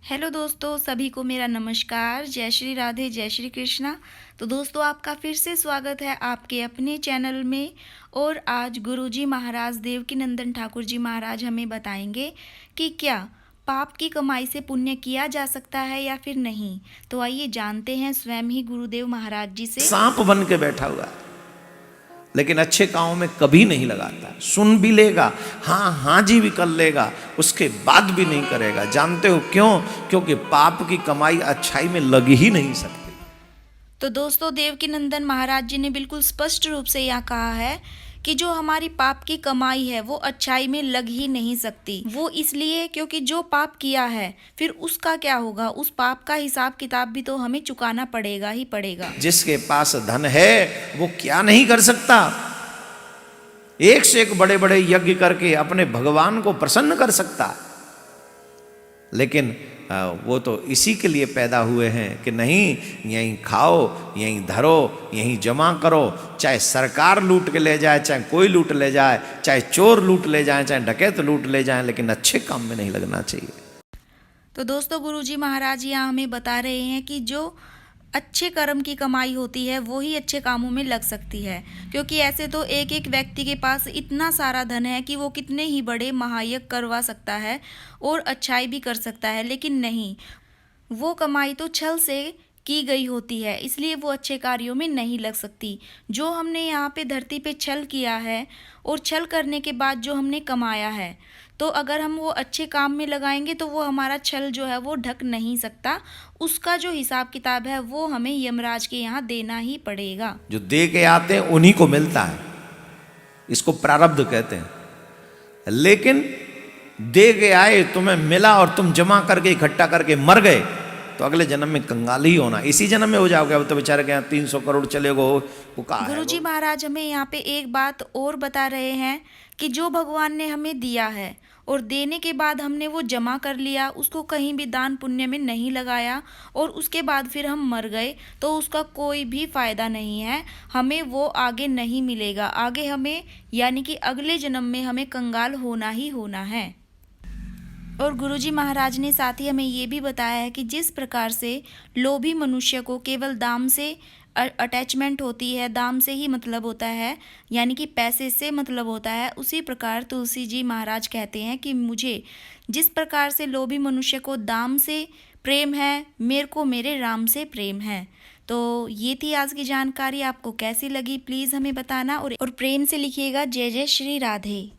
Hello दोस्तों, सभी को मेरा नमस्कार। जय श्री राधे, जय श्री कृष्णा। तो दोस्तों, आपका फिर से स्वागत है आपके अपने चैनल में। और आज गुरुजी महाराज देवकीनंदन ठाकुर जी महाराज हमें बताएंगे कि क्या पाप की कमाई से पुण्य किया जा सकता है या फिर नहीं। तो आइए जानते हैं स्वयं ही गुरुदेव महाराज जी से। सांप बन के बैठा हुआ है, लेकिन अच्छे कामों में कभी नहीं लगाता। सुन भी लेगा, हाँ हाँ जी भी कर लेगा, उसके बाद भी नहीं करेगा। जानते हो क्यों? क्योंकि पाप की कमाई अच्छाई में लग ही नहीं सकती। तो दोस्तों, देवकीनंदन महाराज जी ने बिल्कुल स्पष्ट रूप से यह कहा है कि जो हमारी पाप की कमाई है वो अच्छाई में लग ही नहीं सकती। वो इसलिए क्योंकि जो पाप किया है फिर उसका क्या होगा, उस पाप का हिसाब किताब भी तो हमें चुकाना पड़ेगा ही पड़ेगा। जिसके पास धन है वो क्या नहीं कर सकता। एक से एक बड़े बड़े यज्ञ करके अपने भगवान को प्रसन्न कर सकता। लेकिन वो तो इसी के लिए पैदा हुए हैं कि नहीं, यहीं खाओ, यहीं धरो, यहीं जमा करो। चाहे सरकार लूट के ले जाए, चाहे कोई लूट ले जाए, चाहे चोर लूट ले जाए, चाहे डकैत लूट ले जाए, लेकिन अच्छे काम में नहीं लगना चाहिए। तो दोस्तों, गुरुजी महाराज यहाँ हमें बता रहे हैं कि जो अच्छे कर्म की कमाई होती है वो ही अच्छे कामों में लग सकती है। क्योंकि ऐसे तो एक एक व्यक्ति के पास इतना सारा धन है कि वो कितने ही बड़े महायज्ञ करवा सकता है और अच्छाई भी कर सकता है, लेकिन नहीं, वो कमाई तो छल से की गई होती है, इसलिए वो अच्छे कार्यों में नहीं लग सकती। जो हमने यहाँ पे धरती पे छल किया है और छल करने के बाद जो हमने कमाया है, तो अगर हम वो अच्छे काम में लगाएंगे तो वो हमारा छल जो है वो ढक नहीं सकता। उसका जो हिसाब किताब है वो हमें यमराज के यहाँ देना ही पड़ेगा। जो दे के आते हैं उन्हीं को मिलता है, इसको प्रारब्ध कहते हैं। लेकिन दे के आए, तुम्हें मिला और तुम जमा करके इकट्ठा करके मर गए, तो अगले जन्म में कंगाल ही होना। इसी जन्म में हो जाओगे। अब तो बेचारे के यहाँ 300 करोड़ चले गो, वो कहा है गुरुजी वो। महाराज हमें यहाँ पे एक बात और बता रहे हैं कि जो भगवान ने हमें दिया है और देने के बाद हमने वो जमा कर लिया, उसको कहीं भी दान पुण्य में नहीं लगाया और उसके बाद फिर हम मर गए, तो उसका कोई भी फायदा नहीं है। हमें वो आगे नहीं मिलेगा। आगे हमें यानी कि अगले जन्म में हमें कंगाल होना ही होना है। और गुरुजी महाराज ने साथ ही हमें ये भी बताया है कि जिस प्रकार से लोभी मनुष्य को केवल दाम से अटैचमेंट होती है, दाम से ही मतलब होता है, यानी कि पैसे से मतलब होता है, उसी प्रकार तुलसी जी महाराज कहते हैं कि मुझे जिस प्रकार से लोभी मनुष्य को दाम से प्रेम है, मेरे को मेरे राम से प्रेम है। तो ये थी आज की जानकारी। आपको कैसी लगी प्लीज़ हमें बताना और प्रेम से लिखिएगा। जय जय श्री राधे।